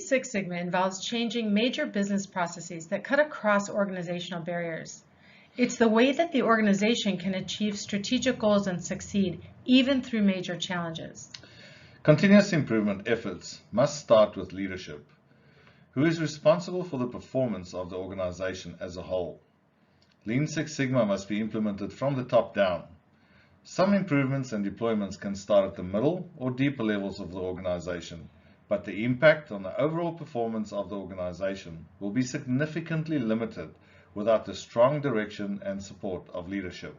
Six Sigma involves changing major business processes that cut across organizational barriers. It's the way that the organization can achieve strategic goals and succeed, even through major challenges. Continuous improvement efforts must start with leadership, who is responsible for the performance of the organization as a whole. Lean Six Sigma must be implemented from the top down. Some improvements and deployments can start at the middle or deeper levels of the organization, but the impact on the overall performance of the organization will be significantly limited without the strong direction and support of leadership.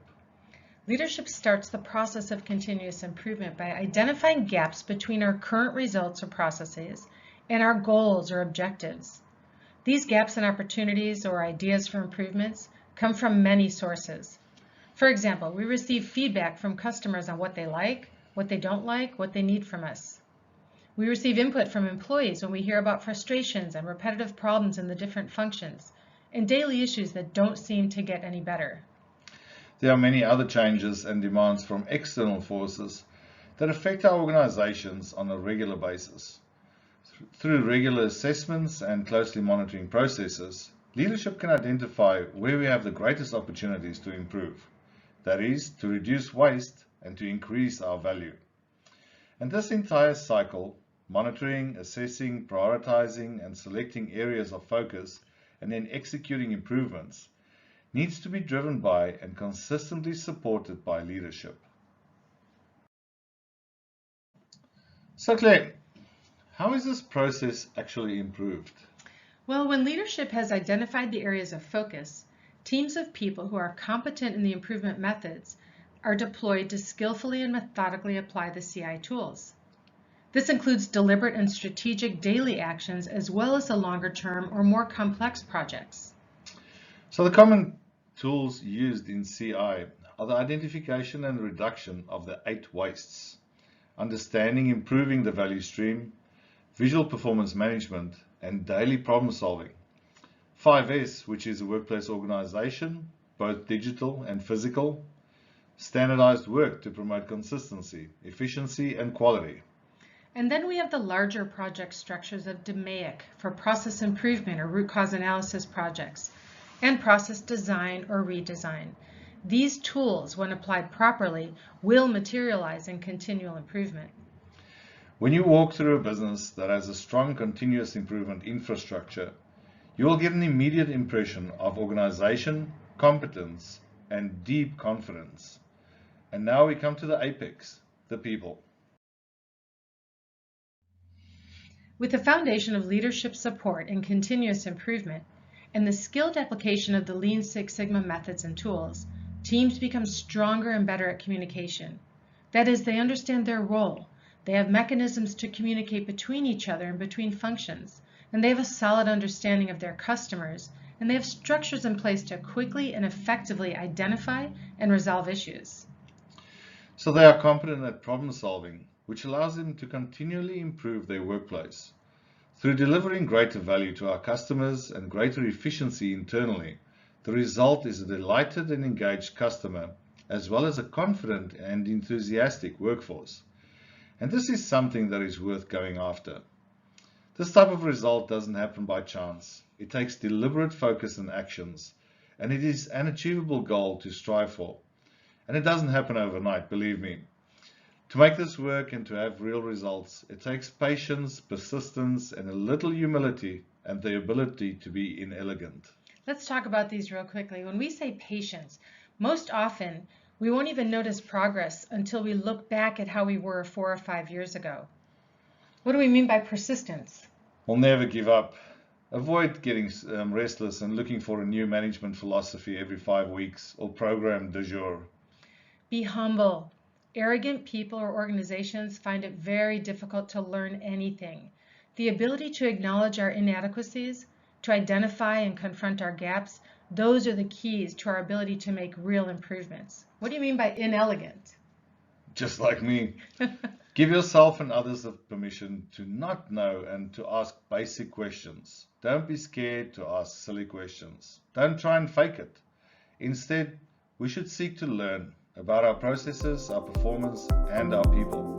Leadership starts the process of continuous improvement by identifying gaps between our current results or processes and our goals or objectives. These gaps and opportunities or ideas for improvements come from many sources. For example, we receive feedback from customers on what they like, what they don't like, what they need from us. We receive input from employees when we hear about frustrations and repetitive problems in the different functions and daily issues that don't seem to get any better. There are many other changes and demands from external forces that affect our organizations on a regular basis. Through regular assessments and closely monitoring processes, leadership can identify where we have the greatest opportunities to improve. That is, to reduce waste and to increase our value. And this entire cycle, monitoring, assessing, prioritizing, and selecting areas of focus, and then executing improvements, needs to be driven by and consistently supported by leadership. So Claire, how is this process actually improved? Well, when leadership has identified the areas of focus, teams of people who are competent in the improvement methods are deployed to skillfully and methodically apply the CI tools. This includes deliberate and strategic daily actions as well as the longer-term or more complex projects. So the common tools used in CI are the identification and reduction of the 8 wastes, understanding improving the value stream, visual performance management, and daily problem solving. 5S, which is a workplace organization, both digital and physical, standardized work to promote consistency, efficiency, and quality. And then we have the larger project structures of DMAIC for process improvement or root cause analysis projects, and process design or redesign. These tools, when applied properly, will materialize in continual improvement. When you walk through a business that has a strong continuous improvement infrastructure, you will get an immediate impression of organization, competence, and deep confidence. And now we come to the apex, the people. With the foundation of leadership support and continuous improvement, and the skilled application of the Lean Six Sigma methods and tools, teams become stronger and better at communication. That is, they understand their role. They have mechanisms to communicate between each other and between functions, and they have a solid understanding of their customers, and they have structures in place to quickly and effectively identify and resolve issues. So they are competent at problem solving, which allows them to continually improve their workplace. Through delivering greater value to our customers and greater efficiency internally, the result is a delighted and engaged customer, as well as a confident and enthusiastic workforce. And this is something that is worth going after. This type of result doesn't happen by chance. It takes deliberate focus and actions, and it is an achievable goal to strive for. And it doesn't happen overnight, believe me. To make this work and to have real results, it takes patience, persistence, and a little humility and the ability to be inelegant. Let's talk about these real quickly. When we say patience, most often we won't even notice progress until we look back at how we were 4 or 5 years ago. What do we mean by persistence? We'll never give up. Avoid getting restless and looking for a new management philosophy every 5 weeks or program du jour. Be humble. Arrogant people or organizations find it very difficult to learn anything. The ability to acknowledge our inadequacies, to identify and confront our gaps, those are the keys to our ability to make real improvements. What do you mean by inelegant? Just like me. Give yourself and others the permission to not know and to ask basic questions. Don't be scared to ask silly questions. Don't try and fake it. Instead, we should seek to learn about our processes, our performance, and our people.